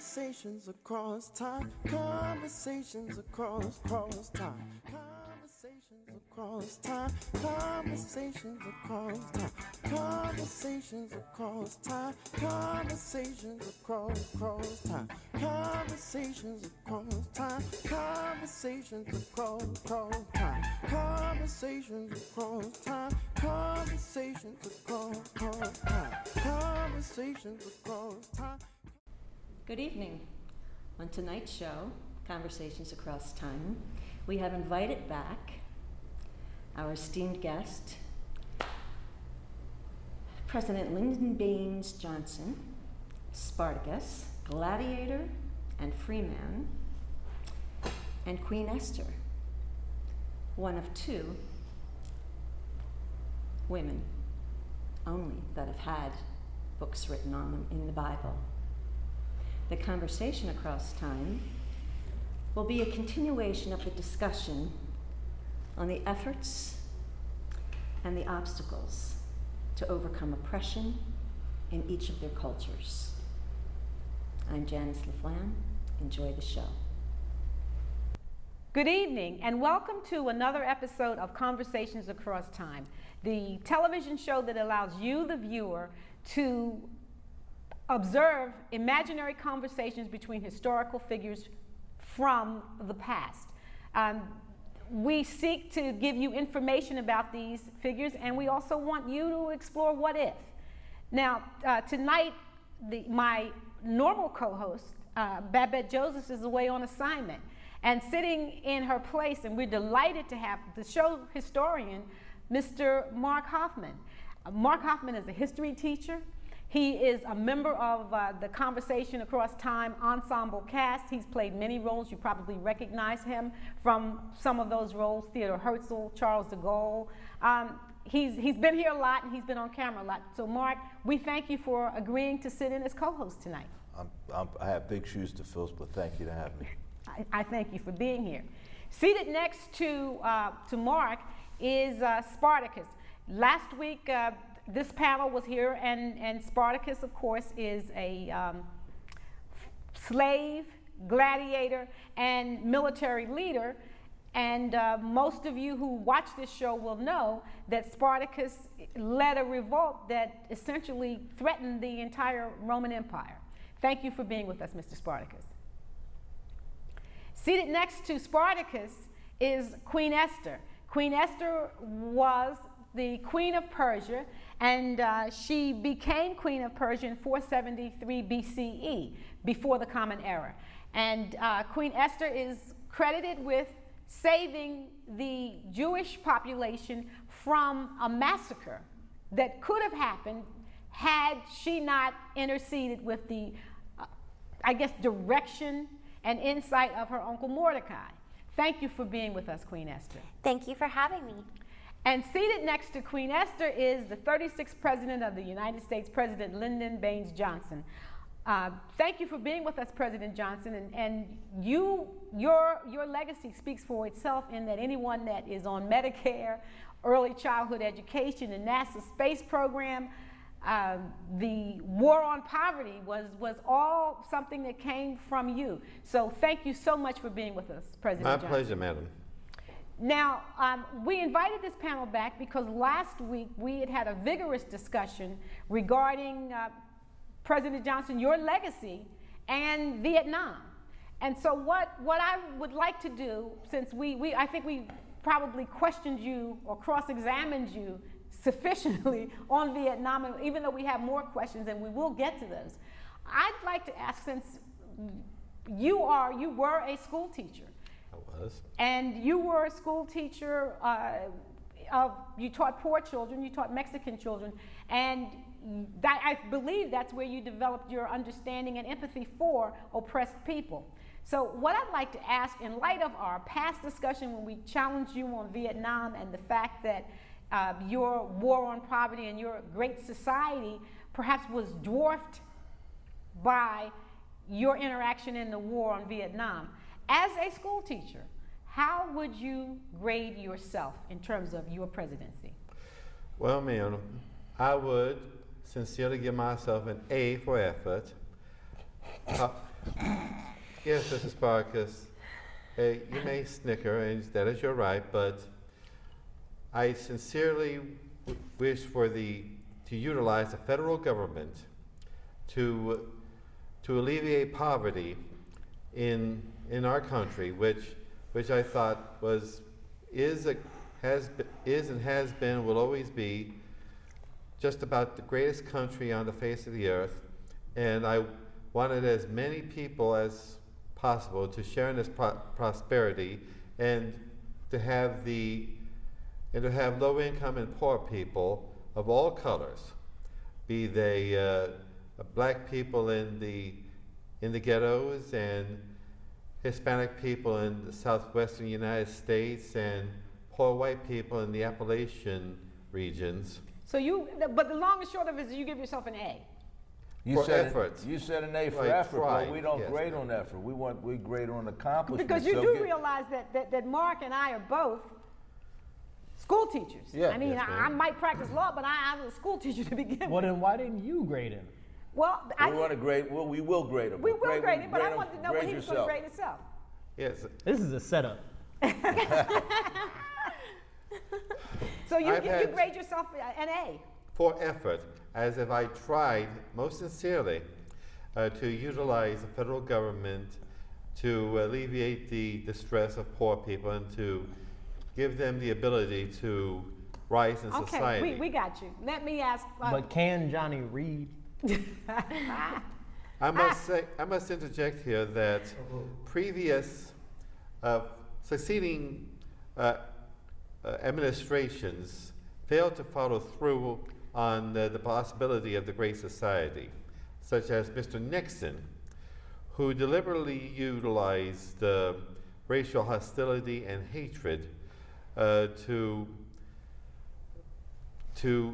Conversations across time. Conversations across time. Conversations across time. Conversations across time. Conversations across time. Conversations across time. Conversations across time. Conversations across time. Conversations across time. Conversations across time. Conversations across time. Good evening. On tonight's show, Conversations Across Time, we have invited back our esteemed guest, President Lyndon Baines Johnson, Spartacus, Gladiator, and Freeman, and Queen Esther, one of two women only that have had books written on them in the Bible. The Conversation Across Time will be a continuation of the discussion on the efforts and the obstacles to overcome oppression in each of their cultures. I'm Janice LaFlamme. Enjoy the show. Good evening, and welcome to another episode of Conversations Across Time, the television show that allows you, the viewer, to observe imaginary conversations between historical figures from the past. We seek to give you information about these figures, and we also want you to explore what if. Now, tonight, my normal co-host, Babette Joseph, is away on assignment. And sitting in her place, and we're delighted to have the show historian, Mr. Mark Hoffman. Mark Hoffman is a history teacher. He is a member of the Conversation Across Time ensemble cast. He's played many roles. You probably recognize him from some of those roles: Theodore Herzl, Charles de Gaulle. He's been here a lot, and he's been on camera a lot. So, Mark, we thank you for agreeing to sit in as co-host tonight. I have big shoes to fill, but thank you to have me. I thank you for being here. Seated next to Mark is Spartacus. Last week, this panel was here, and Spartacus, of course, is a slave, gladiator, and military leader. And most of you who watch this show will know that Spartacus led a revolt that essentially threatened the entire Roman Empire. Thank you for being with us, Mr. Spartacus. Seated next to Spartacus is Queen Esther. Queen Esther was the Queen of Persia, and she became Queen of Persia in 473 BCE, before the Common Era. And Queen Esther is credited with saving the Jewish population from a massacre that could have happened had she not interceded with the, direction and insight of her uncle Mordecai. Thank you for being with us, Queen Esther. Thank you for having me. And seated next to Queen Esther is the 36th President of the United States, President Lyndon Baines Johnson. Thank you for being with us, President Johnson, and your legacy speaks for itself in that anyone that is on Medicare, early childhood education, the NASA space program, the war on poverty was all something that came from you. So thank you so much for being with us, President Johnson. My pleasure, madam. Now, we invited this panel back because last week we had a vigorous discussion regarding President Johnson, your legacy, and Vietnam. And so what I would like to do, since I think we probably questioned you or cross-examined you sufficiently on Vietnam, and even though we have more questions, and we will get to those, I'd like to ask, since you were a school teacher. I was. And you were a school teacher, you taught poor children, you taught Mexican children, and I believe that's where you developed your understanding and empathy for oppressed people. So what I'd like to ask, in light of our past discussion when we challenged you on Vietnam and the fact that your war on poverty and your great society perhaps was dwarfed by your interaction in the war on Vietnam. As a school teacher, how would you grade yourself in terms of your presidency? Well, ma'am, I would sincerely give myself an A for effort. Yes, Mrs. Sparkus. You may snicker, and that is your right, but I sincerely wish to utilize the federal government to alleviate poverty in our country, which I thought is and has been, will always be just about the greatest country on the face of the earth, and I wanted as many people as possible to share in this prosperity, and to have low income and poor people of all colors, be they black people in the ghettos and Hispanic people in the southwestern United States and poor white people in the Appalachian regions. So but the long and short of it is you give yourself an A. For effort. You said an A for Right, effort, tried, but we don't yes, grade ma'am. on effort. We grade on accomplishment. Because you do realize that Mark and I are both school teachers. Yeah. I mean, Yes, I ma'am. might practice law, but I was a school teacher to begin Well, with. then why didn't you grade him? Well, We want to grade. Well, we will grade them. we will grade it, but I wanted to know what he was going to grade yourself. himself. Yes, This is a setup. So you I've had- grade yourself an A. for effort, as if I tried most sincerely to utilize the federal government to alleviate the distress of poor people and to give them the ability to rise in Okay, society. we got you. Let me ask. But can Johnny read? I must interject here that previous succeeding administrations failed to follow through on the possibility of the Great Society, such as Mr. Nixon, who deliberately utilized racial hostility and hatred to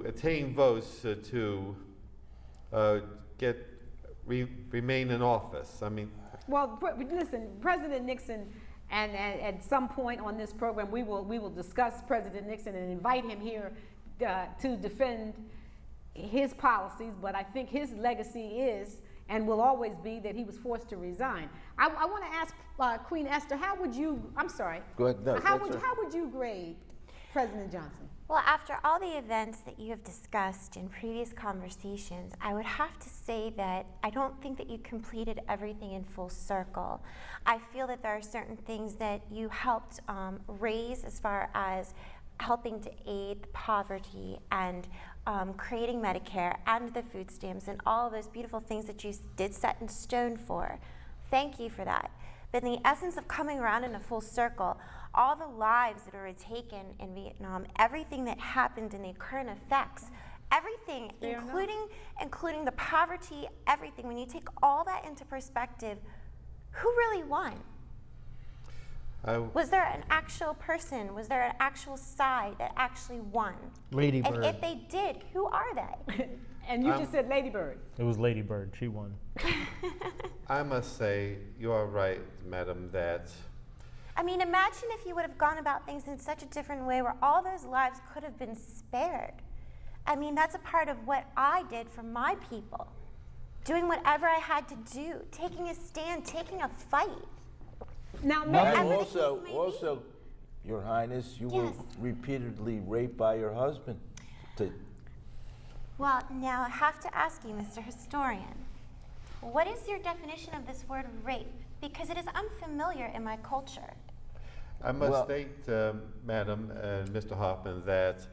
attain votes to remain in office. I mean, Well, listen, President Nixon, and at some point on this program, we will discuss President Nixon and invite him here to defend his policies. But I think his legacy is and will always be that he was forced to resign. I want to ask Queen Esther, how would you? I'm sorry. Go ahead. No, how that's would you grade President Johnson? Well, after all the events that you have discussed in previous conversations, I would have to say that I don't think that you completed everything in full circle. I feel that there are certain things that you helped raise as far as helping to aid poverty and creating Medicare and the food stamps and all of those beautiful things that you did set in stone for. Thank you for that. But in the essence of coming around in a full circle, all the lives that were taken in Vietnam, everything that happened in the current effects, everything, including the poverty, everything, when you take all that into perspective, who really won? Was there an actual person? Was there an actual side that actually won? Lady And Bird. if they did, who are they? And you just said Lady Bird. It was Lady Bird. She won. I must say, you are right, madam, that I mean, imagine if you would have gone about things in such a different way where all those lives could have been spared. I mean, that's a part of what I did for my people. Doing whatever I had to do, taking a stand, taking a fight. Now, And Mary, Whatever the case may be. also, Your Highness, you were Yes. repeatedly raped by your husband. Well, now I have to ask you, Mr. Historian, what is your definition of this word rape? Because it is unfamiliar in my culture. I must Well- state, Madam and Mr. Hoffman, that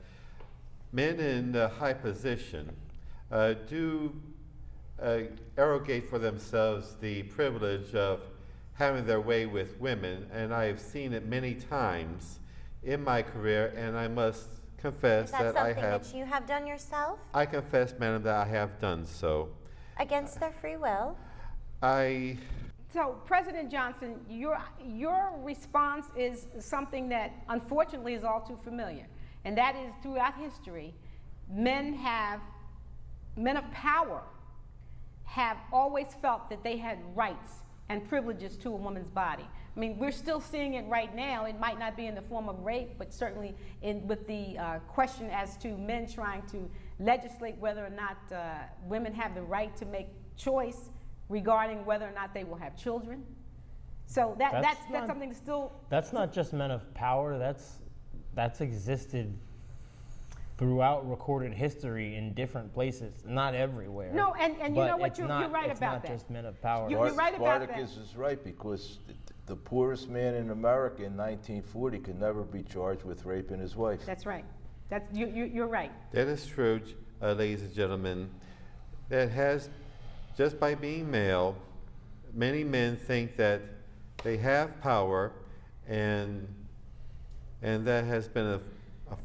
men in high position do arrogate for themselves the privilege of having their way with women, and I have seen it many times in my career, and I must confess Is that that I something have. that you have done yourself I confess, madam, that I have done so. against their free will? So, President Johnson, your response is something that unfortunately is all too familiar, and that is throughout history, men of power have always felt that they had rights and privileges to a woman's body. I mean, we're still seeing it right now. It might not be in the form of rape, but certainly with the question as to men trying to legislate whether or not women have the right to make choice regarding whether or not they will have children. So that's not- something that's still. That's not just men of power. That's existed throughout recorded history in different places, not everywhere. No, and you But know what, it's you're not- right it's about not that. just men of power. You're right about that. Spartacus is right, because the poorest man in America in 1940 could never be charged with raping his wife. That's right. You're right. That is true, ladies and gentlemen. That has, just by being male, many men think that they have power, and that has been a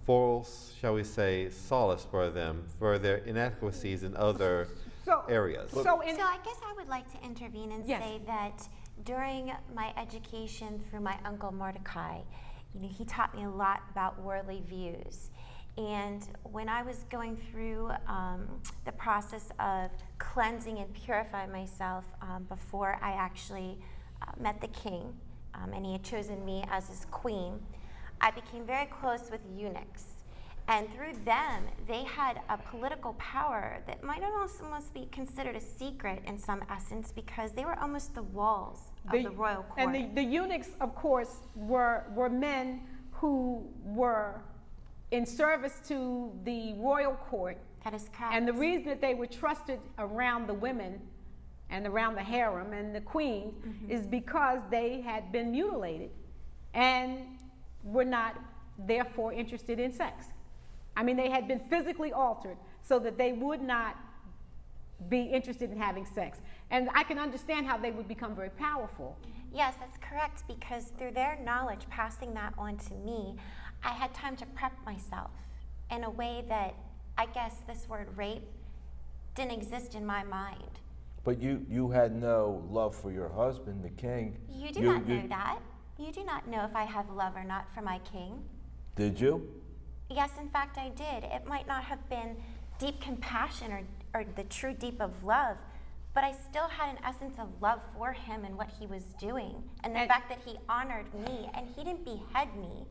false, shall we say, solace for them, for their inadequacies in other areas. So I guess I would like to intervene and Yes. say that during my education through my uncle Mordecai, he taught me a lot about worldly views. And when I was going through the process of cleansing and purifying myself before I actually met the king, and he had chosen me as his queen, I became very close with eunuchs. And through them, they had a political power that might almost be considered a secret in some essence, because they were almost the walls of the royal court. And the eunuchs, of course, were men who were in service to the royal court. That is correct. And the reason that they were trusted around the women and around the harem and the queen is because they had been mutilated and were not therefore interested in sex. I mean, they had been physically altered so that they would not be interested in having sex. And I can understand how they would become very powerful. Yes, that's correct, because through their knowledge, passing that on to me, I had time to prep myself in a way that I guess this word rape didn't exist in my mind. But you had no love for your husband, the king. You do not know that. You do not know if I have love or not for my king. Did you? Yes, in fact, I did. It might not have been deep compassion or the true deep of love, but I still had an essence of love for him and what he was doing, and the fact that he honored me and he didn't behead me.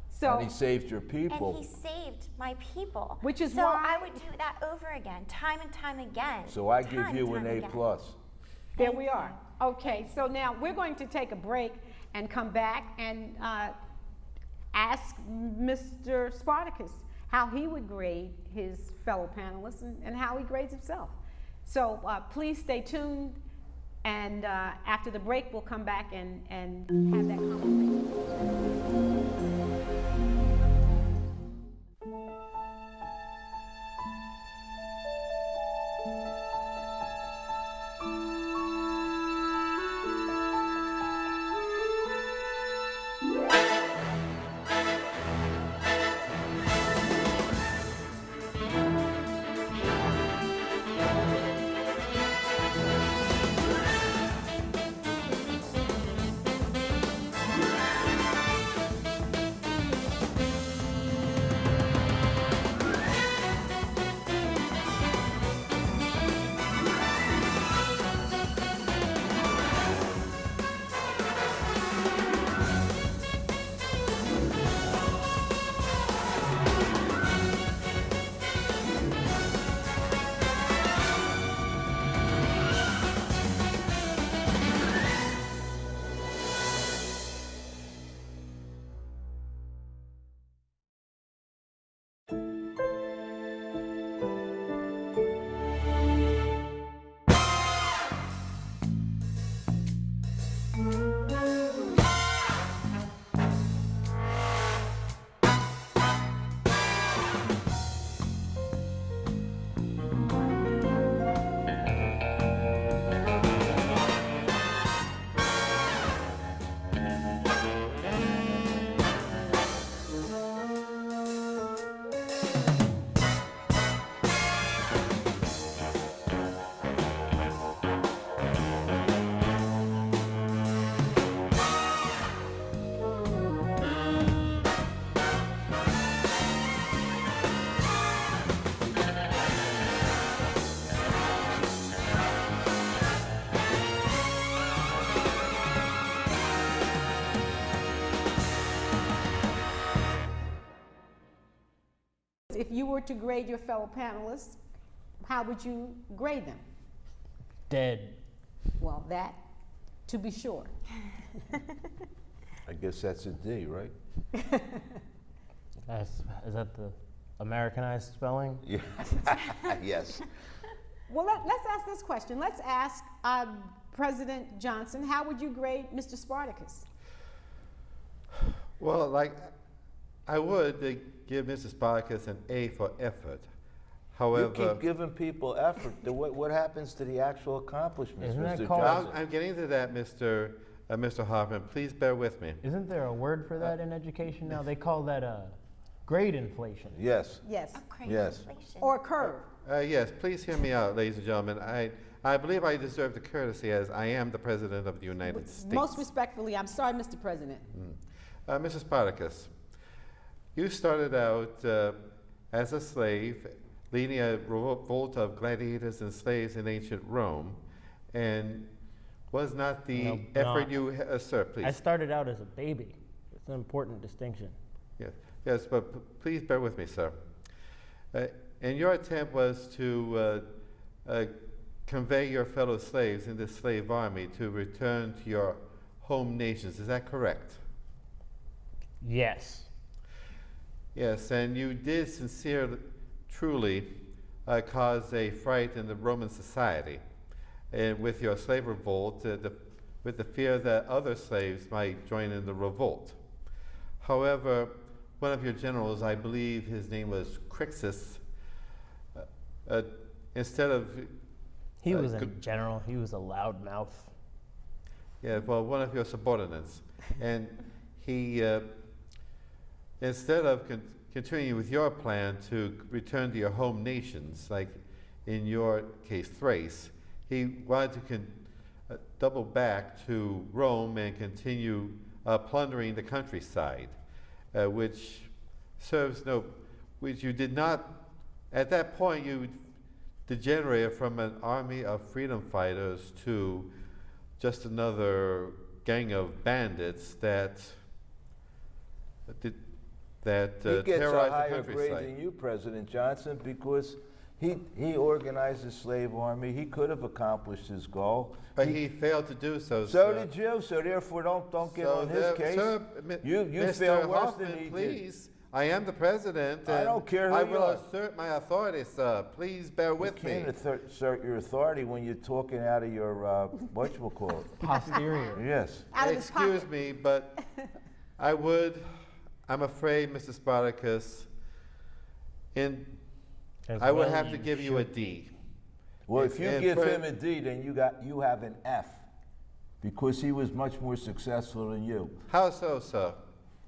So, And he saved your people. And he saved my people. Which is so why- I would do that over again, time and time again. So I time give and you time an A+. again. there we are. Okay, so now we're going to take a break and come back and ask Mr. Spartacus how he would grade his fellow panelists and how he grades himself. So please stay tuned, and after the break, we'll come back and have that conversation. If you were to grade your fellow panelists, how would you grade them? Dead. Well, that to be sure. I guess that's a D, right? Is that the Americanized spelling? Yeah. Yes. Well, let's ask this question. Let's ask President Johnson, how would you grade Mr. Spartacus? Well, like, I would give Mr. Spartacus an A for effort. However, You keep giving people effort. What happens to the actual accomplishments, Isn't that Mr. called- Johnson? I'm getting to that, Mr. Hoffman. Please bear with me. Isn't there a word for that in education now? They call that grade inflation. Yes. Yes. Yes. Or a curve. Yes, please hear me out, ladies and gentlemen. I believe I deserve the courtesy as I am the President of the United States. Most respectfully, I'm sorry, Mr. President. Mr. Spartacus, you started out as a slave, leading a revolt of gladiators and slaves in ancient Rome, and was not the No, effort no. you, sir, please. I started out as a baby. It's an important distinction. Yes, but please bear with me, sir. And your attempt was to convey your fellow slaves in this slave army to return to your home nations. Is that correct? Yes. Yes, and you did sincerely, truly cause a fright in the Roman society, and with your slave revolt, with the fear that other slaves might join in the revolt. However, one of your generals, I believe his name was Crixus, instead of He wasn't a general. He was a loudmouth. well, one of your subordinates, and he, instead of continuing with your plan to return to your home nations, like in your case Thrace, he wanted to double back to Rome and continue plundering the countryside, which you did not. At that point, you degenerated from an army of freedom fighters to just another gang of bandits that He gets a terrorized the higher grade countryside. than you, President Johnson, because he organized a slave army. He could have accomplished his goal. But he failed to do so. So sir. did you. So therefore, don't get So on his case. Sir, You Mr. feel worse Hoffman, than he did. please. I am the president. I and don't care who I you will are. assert my authority, sir. Please bear You with me. can't assert your authority when you're talking out of your whatchamacallit. Posterior. Yes. Out of his Excuse pocket. me, but I'm afraid, Mr. Spartacus, As I would well have to give you a should. D. Well, if you And give for- him a D, then you have an F, because he was much more successful than you. How so, sir?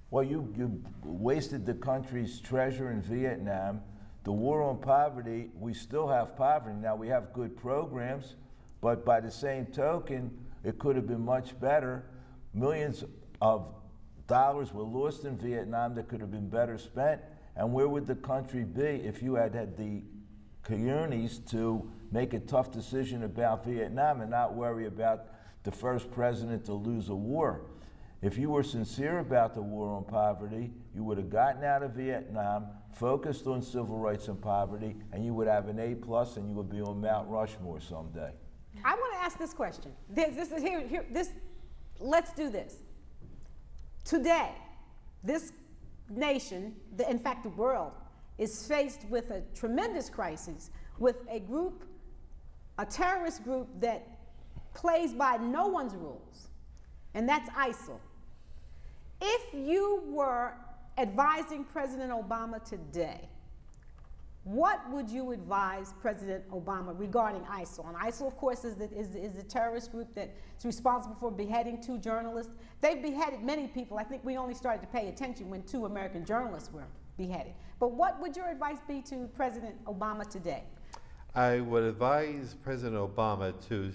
Well, you wasted the country's treasure in Vietnam. The war on poverty, we still have poverty. Now, we have good programs, but by the same token, it could have been much better. Millions of dollars were lost in Vietnam that could have been better spent. And where would the country be if you had had the cojones to make a tough decision about Vietnam and not worry about the first president to lose a war? If you were sincere about the war on poverty, you would have gotten out of Vietnam, focused on civil rights and poverty, and you would have an A+, and you would be on Mount Rushmore someday. I want to ask this question. Let's do this. Today, this nation, in fact the world, is faced with a tremendous crisis with a terrorist group that plays by no one's rules, and that's ISIL. If you were advising President Obama today, what would you advise President Obama regarding ISIL? And ISIL, of course, is the terrorist group that's responsible for beheading 2 journalists. They've beheaded many people. I think we only started to pay attention when 2 American journalists were beheaded. But what would your advice be to President Obama today? I would advise President Obama to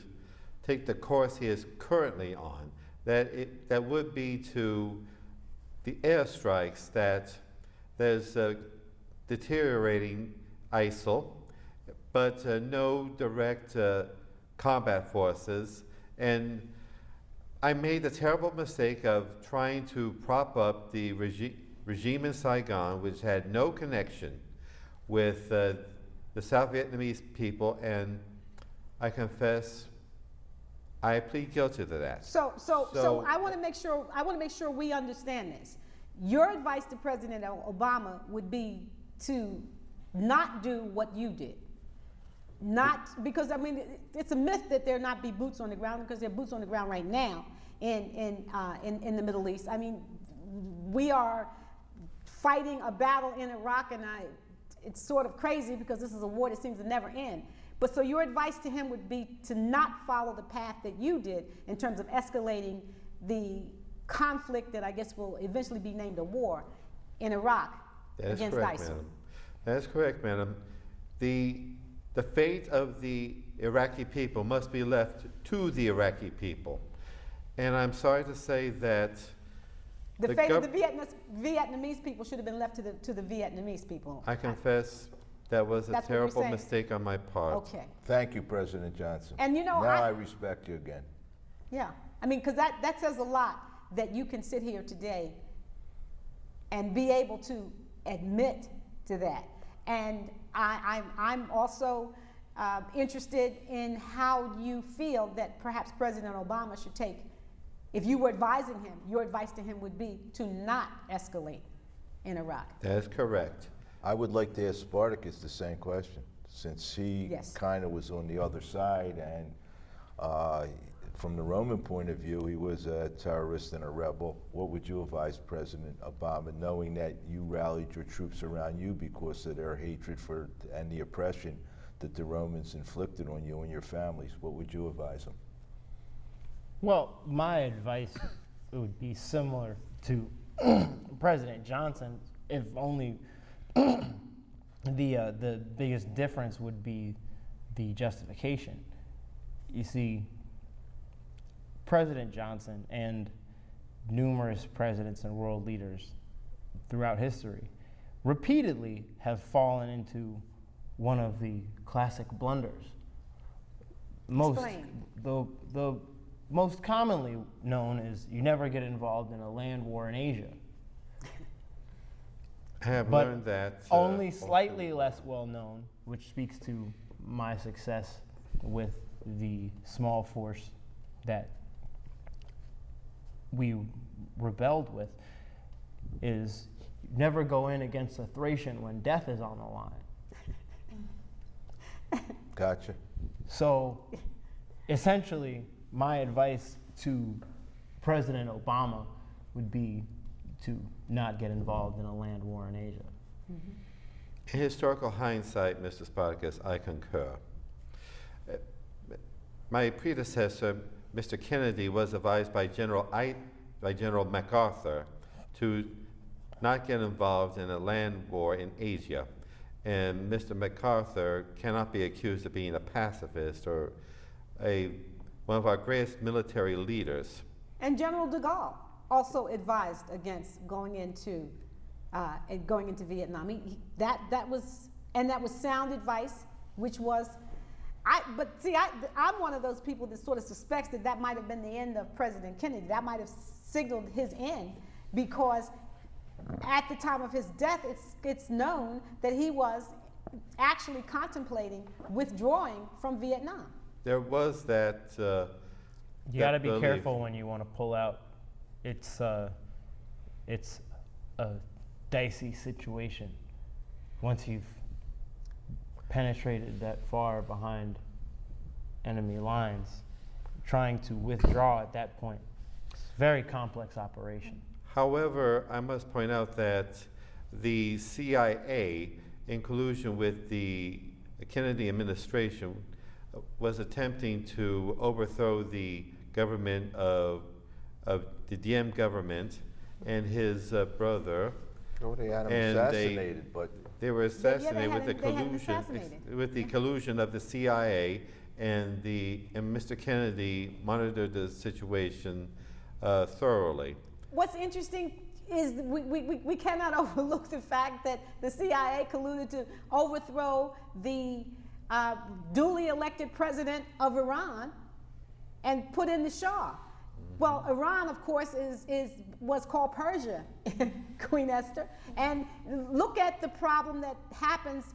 take the course he is currently on, that would be to the airstrikes that there's deteriorating ISIL, but no direct combat forces. And I made the terrible mistake of trying to prop up the regime in Saigon, which had no connection with the South Vietnamese people, and I confess I plead guilty to that. So I want to make sure we understand this. Your advice to President Obama would be to not do what you did. Not because, I mean, it's a myth that there not be boots on the ground, because there are boots on the ground right now in the Middle East. I mean, we are fighting a battle in Iraq, and it's sort of crazy because this is a war that seems to never end. But so your advice to him would be to not follow the path that you did in terms of escalating the conflict that I guess will eventually be named a war in Iraq against ISIL. Madam. That is correct, madam. The fate of the Iraqi people must be left to the Iraqi people. And I'm sorry to say that the fate of the Vietnamese people should have been left to the Vietnamese people. I confess that was a terrible mistake on my part. Okay. Thank you, President Johnson. And you know, now I respect you again. Yeah, I mean, because that says a lot that you can sit here today and be able to admit to that. And I'm also interested in how you feel that perhaps President Obama should take. If you were advising him, your advice to him would be to not escalate in Iraq. That is correct. I would like to ask Spartacus the same question, since he kind of was on the other side, and from the Roman point of view, he was a terrorist and a rebel. What would you advise President Obama, knowing that you rallied your troops around you because of their hatred for and the oppression that the Romans inflicted on you and your families? What would you advise him? Well, my advice would be similar to President Johnson, if only the biggest difference would be the justification. You see, President Johnson and numerous presidents and world leaders throughout history repeatedly have fallen into one of the classic blunders. The most commonly known is you never get involved in a land war in Asia. I have but learned that. Only slightly less well known, which speaks to my success with the small force that we rebelled with, is never go in against a Thracian when death is on the line. Gotcha. So essentially, my advice to President Obama would be to not get involved in a land war in Asia. In historical hindsight, Mr. Spartacus, I concur. My predecessor, Mr. Kennedy, was advised by General MacArthur to not get involved in a land war in Asia. And Mr. MacArthur cannot be accused of being a pacifist or one of our greatest military leaders. And General de Gaulle also advised against going into Vietnam. That was sound advice, which was, I'm one of those people that sort of suspects that might have been the end of President Kennedy. That might have signaled his end, because at the time of his death, it's known that he was actually contemplating withdrawing from Vietnam. There was that. You got to be careful when you want to pull out. It's a dicey situation once you've penetrated that far behind enemy lines. Trying to withdraw at that point, it's a very complex operation. However, I must point out that the CIA, in collusion with the Kennedy administration, was attempting to overthrow the government of the Diem government and his brother. Oh, they had him assassinated, but they were assassinated with the collusion of the CIA, and Mr. Kennedy monitored the situation thoroughly. What's interesting is we cannot overlook the fact that the CIA colluded to overthrow the duly elected president of Iran and put in the Shah. Well, Iran, of course, was called Persia, Queen Esther. And look at the problem that happens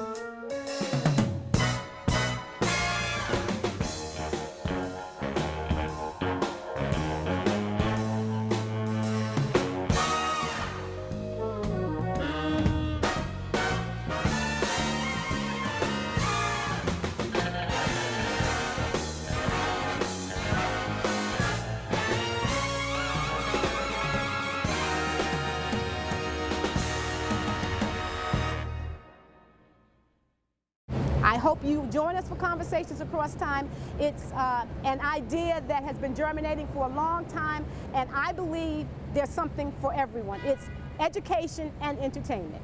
hope you join us for Conversations Across Time. It's an idea that has been germinating for a long time, and I believe there's something for everyone. It's education and entertainment.